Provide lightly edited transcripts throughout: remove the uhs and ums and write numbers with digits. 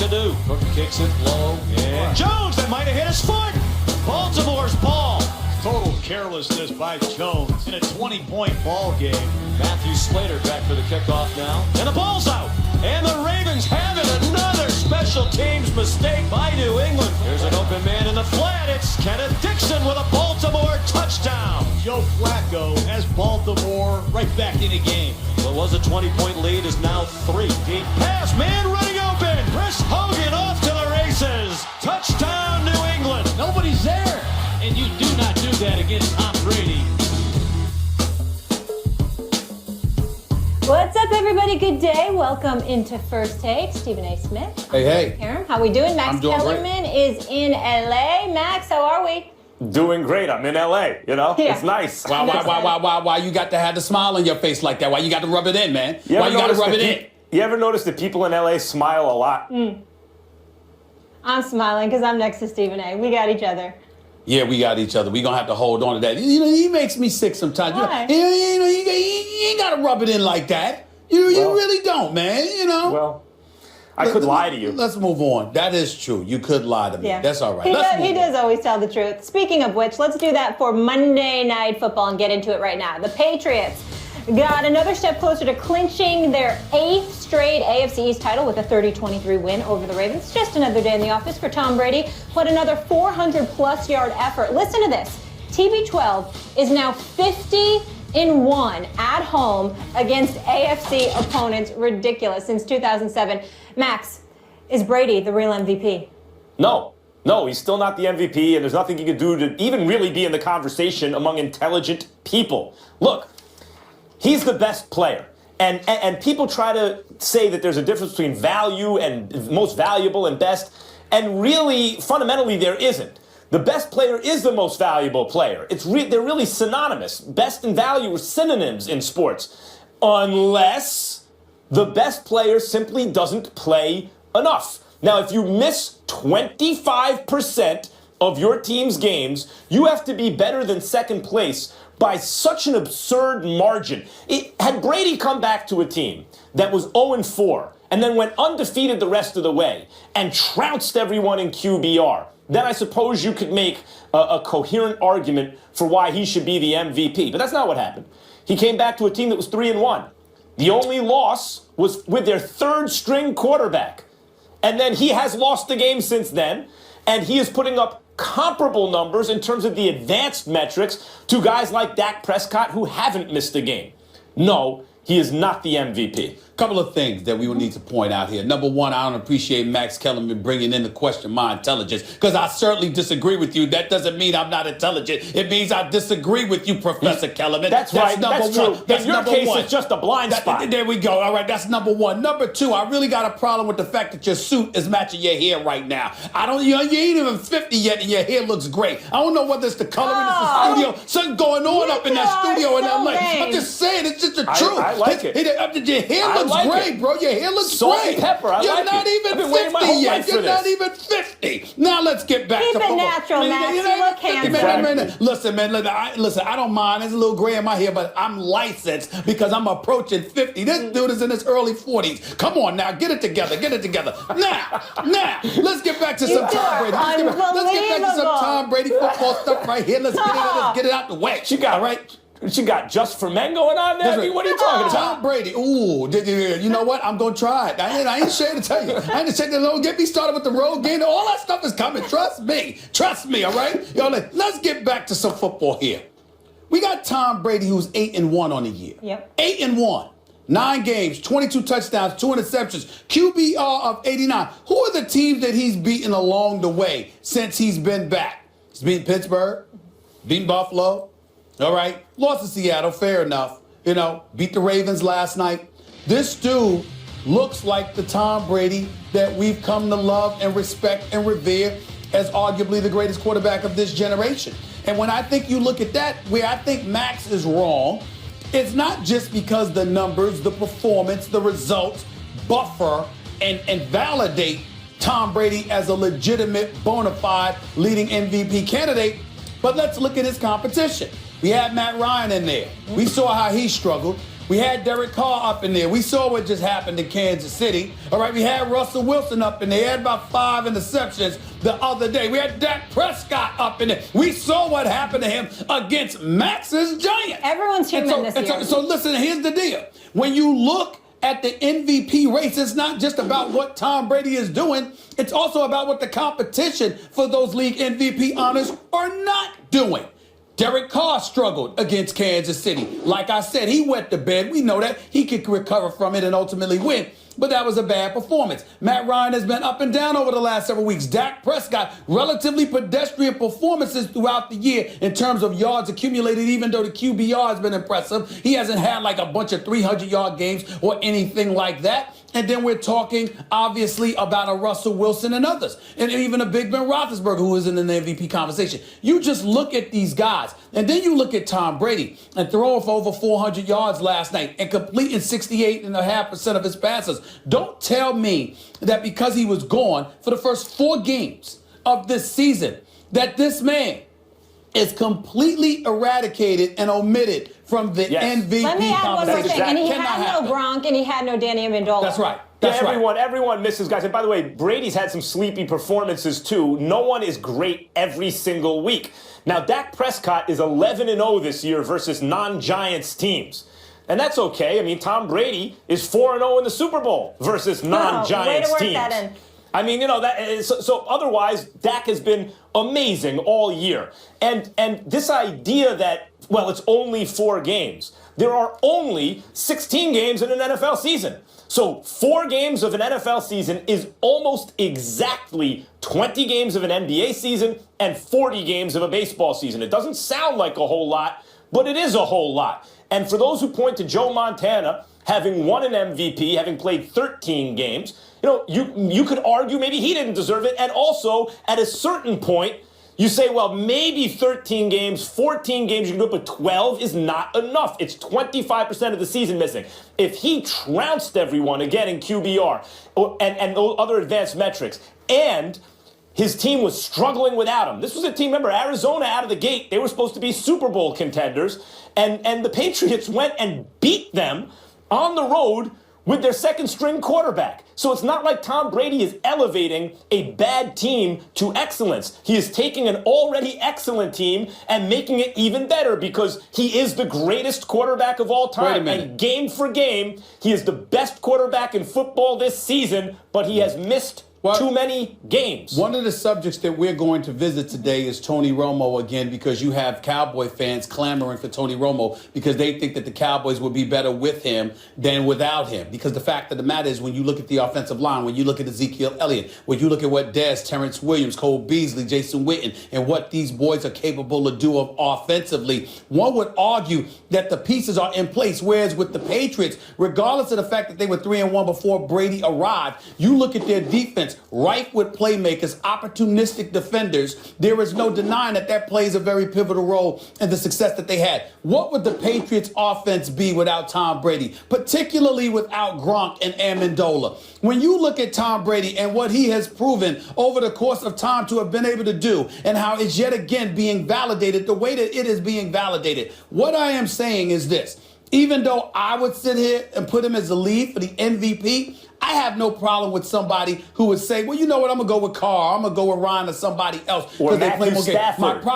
to do. Cook kicks it low. And Jones, that might have hit his foot. Baltimore's ball. Total carelessness by Jones in a 20-point ball game. Matthew Slater back for the kickoff now. And the ball's out. And the Ravens have it. Another special teams mistake by New England. There's an open man in the flat. It's Kenneth Dixon with a Baltimore touchdown. Joe Flacco has Baltimore right back in the game. What was a 20-point lead is now 3. Deep pass, man running open. Chris Hogan off to the races. Touchdown, New England. Nobody's there, and you do not do that against Tom Brady. What's up, everybody? Good day. Welcome into First Take. Stephen A. Smith. Hey. Qerim, how we doing? Max I'm doing Kellerman is in LA. Max, how are we? Doing great. I'm in LA, you know? Yeah. It's nice. Why you got to have the smile on your face like that? Why you got to rub it in, man? You Why ever you got to notice rub that it in? You ever notice that people in LA smile a lot? I'm smiling because I'm next to Stephen A. We got each other. Yeah, we got each other. We gonna have to hold on to that. You know, he makes me sick sometimes. Why? You ain't got to rub it in like that. You really don't, man. You know. Well, I could lie to you. Let's move on. That is true. You could lie to me. Yeah. That's all right. He does always tell the truth. Speaking of which, let's do that for Monday Night Football and get into it right now. The Patriots got another step closer to clinching their 8th straight AFC East title with a 30-23 win over the Ravens. Just another day in the office for Tom Brady. What another 400-plus yard effort. Listen to this. TB12 is now 50-1 at home against AFC opponents. Ridiculous. Since 2007. Max, is Brady the real MVP? No, he's still not the MVP, and there's nothing he could do to even really be in the conversation among intelligent people. Look, he's the best player. And people try to say that there's a difference between value and most valuable and best. And really, fundamentally, there isn't. The best player is the most valuable player. They're really synonymous. Best and value are synonyms in sports. Unless the best player simply doesn't play enough. Now, if you miss 25% of your team's games, you have to be better than second place by such an absurd margin. Had Brady come back to a team that was 0-4 and then went undefeated the rest of the way and trounced everyone in QBR, then I suppose you could make a coherent argument for why he should be the MVP. But that's not what happened. He came back to a team that was 3-1. The only loss was with their third-string quarterback. And then he has lost the game since then, and he is putting up comparable numbers in terms of the advanced metrics to guys like Dak Prescott who haven't missed a game. No, he is not the MVP. Couple of things that we will need to point out here. Number one, I don't appreciate Max Kellerman bringing in the question my intelligence, because I certainly disagree with you. That doesn't mean I'm not intelligent. It means I disagree with you, Professor Kellerman. That's right. That's true. That's in your number case, one. it's just a blind spot. There we go. All right, that's number one. Number two, I really got a problem with the fact that your suit is matching your hair right now. You ain't even 50 yet, and your hair looks great. I don't know whether it's the color in the studio, something going on up in that studio in LA. I'm just saying, it's just the truth. I like it. Your hair looks great, bro. Your hair looks Salt great. and pepper. I You're like not it. even I've been waiting my 50 whole yet. life for You're not this. even 50. Now let's get back Keep to it football. natural, Max. You look handsome. Listen, man. Listen, I don't mind. There's a little gray in my hair, but I'm licensed because I'm approaching 50. This dude is in his early 40s. Come on now, get it together. Now, let's get back to some Tom Brady. Let's get back to some Tom Brady football stuff right here. Let's get it out the way. All right. She got just for men going on there? I mean, what are you talking about? Tom Brady. Ooh, you know what? I'm going to try it. I ain't ashamed to tell you. I ain't ashamed to don't get me started with the road game. All that stuff is coming. Trust me, all right? Yo, let's get back to some football here. We got Tom Brady, who's 8-1 on the year. Yep. 8-1. 9 games, 22 touchdowns, 2 interceptions, QBR of 89. Who are the teams that he's beaten along the way since he's been back? He's beaten Pittsburgh, beaten Buffalo. All right, lost to Seattle, fair enough. Beat the Ravens last night. This dude looks like the Tom Brady that we've come to love and respect and revere as arguably the greatest quarterback of this generation. And when I think you look at that, where I think Max is wrong, it's not just because the numbers, the performance, the results buffer and validate Tom Brady as a legitimate, bona fide leading MVP candidate, but let's look at his competition. We had Matt Ryan in there. We saw how he struggled. We had Derek Carr up in there. We saw what just happened in Kansas City. All right, we had Russell Wilson up in there. He had about 5 interceptions the other day. We had Dak Prescott up in there. We saw what happened to him against Max's Giants. Everyone's human this year. So listen, here's the deal. When you look at the MVP race, it's not just about what Tom Brady is doing. It's also about what the competition for those league MVP honors are not doing. Derek Carr struggled against Kansas City. Like I said, he went to bed. We know that. He could recover from it and ultimately win. But that was a bad performance. Matt Ryan has been up and down over the last several weeks. Dak Prescott, relatively pedestrian performances throughout the year in terms of yards accumulated, even though the QBR has been impressive. He hasn't had like a bunch of 300-yard games or anything like that. And then we're talking, obviously, about a Russell Wilson and others. And even a Big Ben Roethlisberger, who isn't in the MVP conversation. You just look at these guys. And then you look at Tom Brady and throwing for over 400 yards last night and completing 68.5% of his passes. Don't tell me that because he was gone for the first 4 games of this season, that this man is completely eradicated and omitted from the MVP Let me add one more conversation. thing. And he Cannot had happen. no Gronk and he had no Danny Amendola. That's right. That's right. Everyone misses guys. And by the way, Brady's had some sleepy performances too. No one is great every single week. Now, Dak Prescott is 11-0 this year versus non-Giants teams. And that's okay. I mean, Tom Brady is 4-0 in the Super Bowl versus non-Giants way to work teams. that in. I mean, so otherwise, Dak has been amazing all year. And this idea that, well, it's only 4 games. There are only 16 games in an NFL season. So 4 games of an NFL season is almost exactly 20 games of an NBA season and 40 games of a baseball season. It doesn't sound like a whole lot, but it is a whole lot. And for those who point to Joe Montana having won an MVP, having played 13 games, you could argue maybe he didn't deserve it. And also, at a certain point, you say, well, maybe 13 games, 14 games you can do it, but 12 is not enough. It's 25% of the season missing. If he trounced everyone again in QBR and other advanced metrics, and his team was struggling without him. This was a team, remember, Arizona out of the gate, they were supposed to be Super Bowl contenders, and the Patriots went and beat them on the road with their second-string quarterback. So it's not like Tom Brady is elevating a bad team to excellence. He is taking an already excellent team and making it even better because he is the greatest quarterback of all time. And game for game, he is the best quarterback in football this season, but he has missed too many games. One of the subjects that we're going to visit today is Tony Romo again, because you have Cowboy fans clamoring for Tony Romo because they think that the Cowboys would be better with him than without him. Because the fact of the matter is, when you look at the offensive line, when you look at Ezekiel Elliott, when you look at what Dez, Terrence Williams, Cole Beasley, Jason Witten, and what these boys are capable of doing offensively, one would argue that the pieces are in place. Whereas with the Patriots, regardless of the fact that they were 3-1 before Brady arrived, you look at their defense, rife with playmakers, opportunistic defenders. There is no denying that plays a very pivotal role in the success that they had. What would the Patriots offense be without Tom Brady, particularly without Gronk and Amendola? When you look at Tom Brady and what he has proven over the course of time to have been able to do, and how it's yet again being validated the way that it is being validated, what I am saying is this. Even though I would sit here and put him as the lead for the MVP, I have no problem with somebody who would say, well, you know what, I'm going to go with Carr, I'm going to go with Ryan or somebody else. Or Matthew Stafford.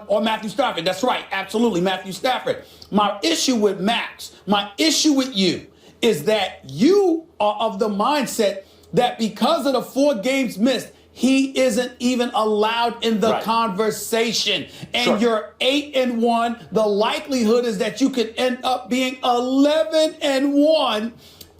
Or Matthew Stafford. That's right, absolutely, Matthew Stafford. My issue with Max, my issue with you, is that you are of the mindset that because of the 4 games missed, he isn't even allowed in the conversation. And you're 8-1. The likelihood is that you could end up being 11-1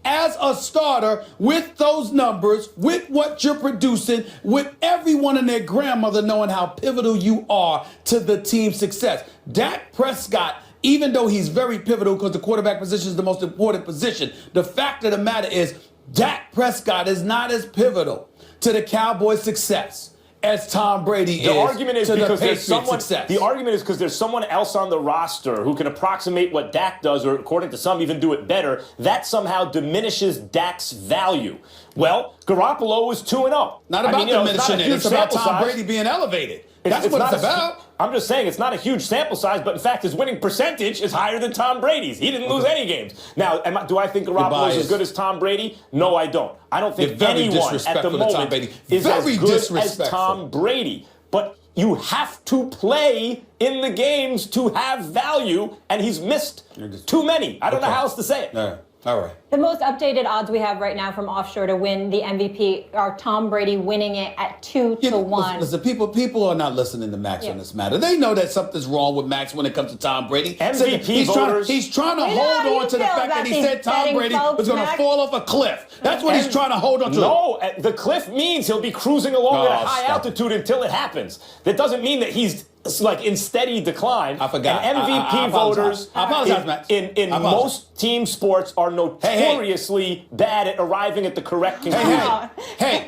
as a starter with those numbers, with what you're producing, with everyone and their grandmother knowing how pivotal you are to the team's success. Dak Prescott, even though he's very pivotal because the quarterback position is the most important position, the fact of the matter is Dak Prescott is not as pivotal to the Cowboys' success as Tom Brady the argument is to because the there's someone. success. The argument is because there's someone else on the roster who can approximate what Dak does, or according to some, even do it better. That somehow diminishes Dak's value. Well, Garoppolo was 2-0. Not about diminishing it. It's about Tom Brady being elevated. That's what it's about. I'm just saying it's not a huge sample size, but in fact, his winning percentage is higher than Tom Brady's. He didn't lose any games. Now, do I think Garoppolo is as good as Tom Brady? No, I don't. I don't think anyone at the moment is as good as Tom Brady. But you have to play in the games to have value, and he's missed too many. I don't know how else to say it. All right. The most updated odds we have right now from offshore to win the MVP are Tom Brady winning it at 2-1. Listen, people are not listening to Max on this matter. They know that something's wrong with Max when it comes to Tom Brady. MVP voters. He's trying to hold on to the fact that he said Tom Brady was going to fall off a cliff. That's what he's trying to hold on to. No, the cliff means he'll be cruising along at a high altitude until it happens. That doesn't mean that he's like in steady decline. I forgot. And MVP voters I apologize, Max. in most team sports are notoriously bad at arriving at the correct conclusion. Hey,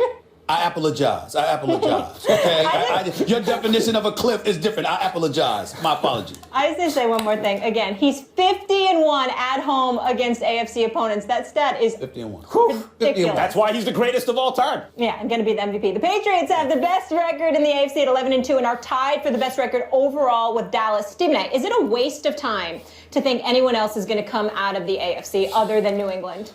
I apologize. Okay? Your definition of a cliff is different. I apologize. My apology. I just need to say one more thing. Again, he's 50-1 at home against AFC opponents. That stat is 50-1. ridiculous. That's why he's the greatest of all time. Yeah, I'm going to be the MVP. The Patriots have the best record in the AFC at 11-2 and are tied for the best record overall with Dallas. Stephen A., is it a waste of time to think anyone else is going to come out of the AFC other than New England?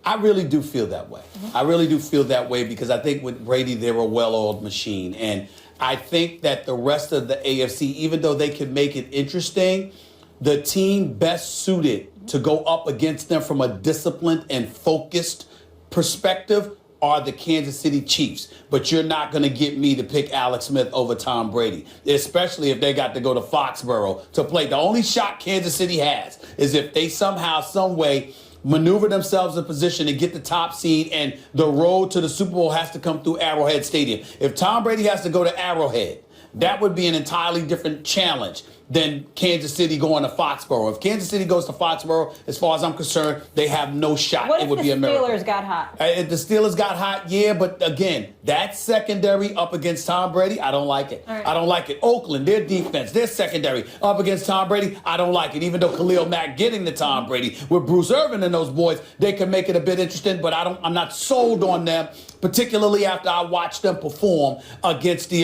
I really do feel that way. I really do feel that way because I think with Brady, they're a well-oiled machine. And I think that the rest of the AFC, even though they can make it interesting, the team best suited to go up against them from a disciplined and focused perspective are the Kansas City Chiefs. But you're not going to get me to pick Alex Smith over Tom Brady, especially if they got to go to Foxborough to play. The only shot Kansas City has is if they somehow, some way, maneuver themselves in position to get the top seed, and the road to the Super Bowl has to come through Arrowhead Stadium. If Tom Brady has to go to Arrowhead, that would be an entirely different challenge than Kansas City going to Foxborough. If Kansas City goes to Foxborough, as far as I'm concerned, they have no shot. What it if would the be a miracle. Steelers got hot? If the Steelers got hot, yeah, but again, that secondary up against Tom Brady, I don't like it. Right. I don't like it. Oakland, their defense, their secondary up against Tom Brady, I don't like it. Even though Khalil Mack getting to Tom Brady with Bruce Irvin and those boys, they can make it a bit interesting, but I'm not sold on them, particularly after I watched them perform against the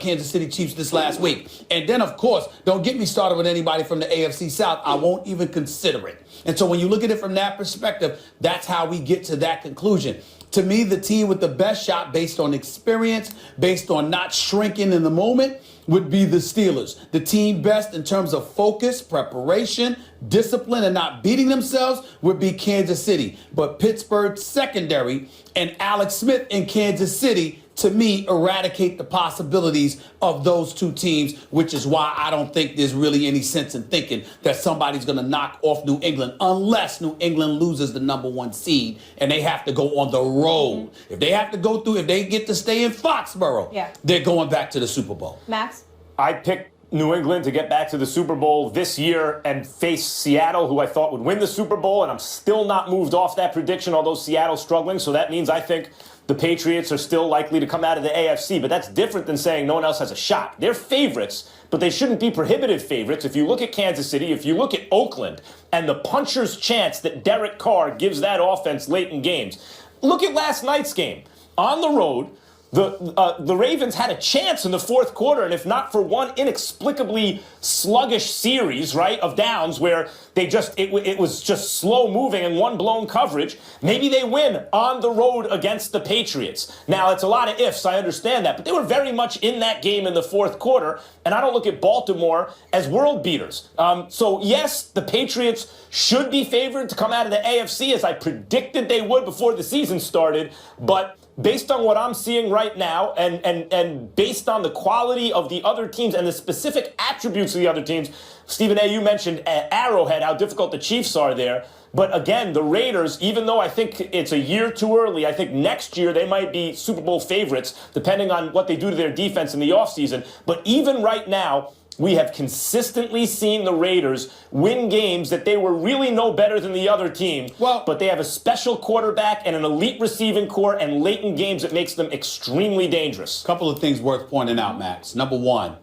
Kansas City Chiefs this last week. And then, of course, don't get me started with anybody from the AFC South. I won't even consider it. And so when you look at it from that perspective, that's how we get to that conclusion. To me, the team with the best shot based on experience, based on not shrinking in the moment, would be the Steelers. The team best in terms of focus, preparation, discipline, and not beating themselves would be Kansas City. But Pittsburgh's secondary and Alex Smith in Kansas City, to me, eradicate the possibilities of those two teams, which is why I don't think there's really any sense in thinking that somebody's going to knock off New England unless New England loses the #1 seed and they have to go on the road. If they have to go through, if they get to stay in Foxborough, they're going back to the Super Bowl. Max? I picked New England to get back to the Super Bowl this year and face Seattle, who I thought would win the Super Bowl, and I'm still not moved off that prediction, although Seattle's struggling. So that means I think the Patriots are still likely to come out of the AFC, but that's different than saying no one else has a shot. They're favorites, but they shouldn't be prohibitive favorites. If you look at Kansas City, if you look at Oakland, and the puncher's chance that Derek Carr gives that offense late in games. Look at last night's game. On the road, the Ravens had a chance in the fourth quarter, and if not for one inexplicably sluggish series, right, of downs where it was just slow moving and one blown coverage, maybe they win on the road against the Patriots. Now, it's a lot of ifs, I understand that, but they were very much in that game in the fourth quarter, and I don't look at Baltimore as world beaters. So, yes, the Patriots should be favored to come out of the AFC, as I predicted they would before the season started, but based on what I'm seeing right now and based on the quality of the other teams and the specific attributes of the other teams, Stephen A., you mentioned Arrowhead, how difficult the Chiefs are there. But again, the Raiders, even though I think it's a year too early, I think next year they might be Super Bowl favorites, depending on what they do to their defense in the offseason. But even right now, we have consistently seen the Raiders win games that they were really no better than the other team. But they have a special quarterback and an elite receiving core and late in games that makes them extremely dangerous. Couple of things worth pointing out, Max. Number one,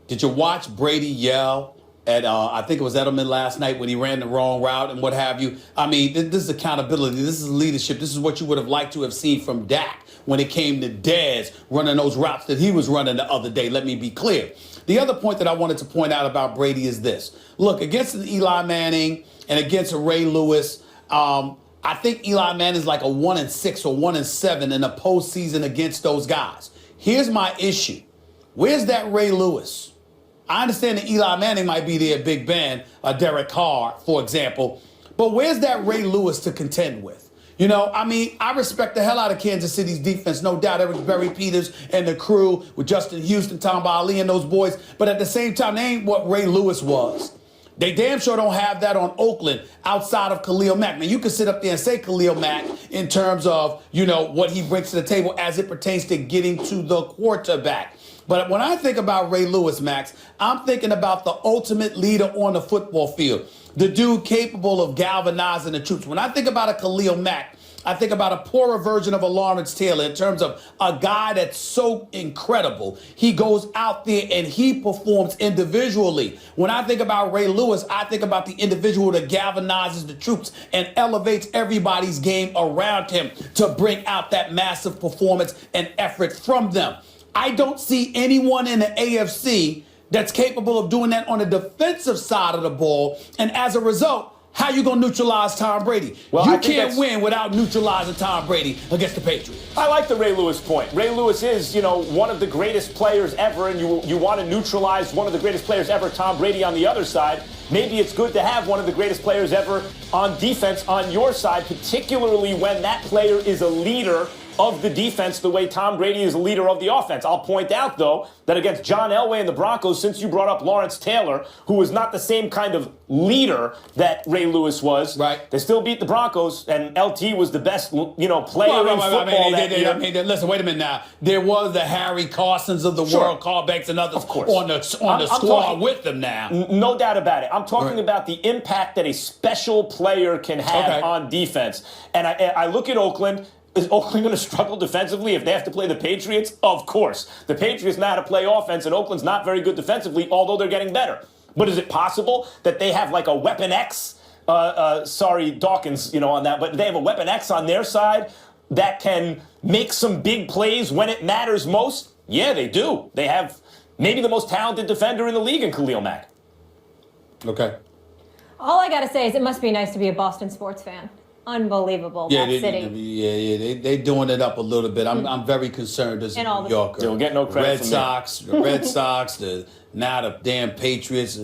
did you watch Brady yell at I think it was Edelman last night when he ran the wrong route and what have you. I mean, this is accountability. This is leadership. This is what you would have liked to have seen from Dak when it came to Dez running those routes that he was running the other day. Let me be clear. The other point that I wanted to point out about Brady is this. Look, against an Eli Manning and against a Ray Lewis, I think Eli Manning's like a 1-6 or 1-7 in the postseason against those guys. Here's my issue. Where's that Ray Lewis? I understand that Eli Manning might be there, Big Ben, Derek Carr, for example, but where's that Ray Lewis to contend with? You know, I mean, I respect the hell out of Kansas City's defense, no doubt. Eric Berry Peters and the crew with Justin Houston, Tom Ali and those boys, but at the same time, they ain't what Ray Lewis was. They damn sure don't have that on Oakland outside of Khalil Mack. Now, you can sit up there and say Khalil Mack in terms of, you know, what he brings to the table as it pertains to getting to the quarterback. But when I think about Ray Lewis, Max, I'm thinking about the ultimate leader on the football field, the dude capable of galvanizing the troops. When I think about a Khalil Mack, I think about a poorer version of a Lawrence Taylor in terms of a guy that's so incredible. He goes out there and he performs individually. When I think about Ray Lewis, I think about the individual that galvanizes the troops and elevates everybody's game around him to bring out that massive performance and effort from them. I don't see anyone in the AFC that's capable of doing that on the defensive side of the ball. And as a result, how you going to neutralize Tom Brady? Well, you can't win without neutralizing Tom Brady against the Patriots. I like the Ray Lewis point. Ray Lewis is, you know, one of the greatest players ever, and you want to neutralize one of the greatest players ever, Tom Brady, on the other side. Maybe it's good to have one of the greatest players ever on defense on your side, particularly when that player is a leader of the defense the way Tom Brady is a leader of the offense. I'll point out, though, that against John Elway and the Broncos, since you brought up Lawrence Taylor, who was not the same kind of leader that Ray Lewis was, right? They still beat the Broncos, and LT was the best, player in football that year. Listen, wait a minute now. There was the Harry Carsons of the world, Carl Banks and others on the squad with them now. No doubt about it. I'm talking about the impact that a special player can have on defense. And I look at Oakland. Is Oakland going to struggle defensively if they have to play the Patriots? Of course. The Patriots know how to play offense, and Oakland's not very good defensively, although they're getting better. But is it possible that they have like a Weapon X? Sorry, Dawkins, on that, but they have a Weapon X on their side that can make some big plays when it matters most? Yeah, they do. They have maybe the most talented defender in the league in Khalil Mack. Okay. All I got to say is it must be nice to be a Boston sports fan. Unbelievable, that city. They're doing it up a little bit. I'm very concerned as a New Yorker. You'll get no credit Red Sox, now the damn Patriots,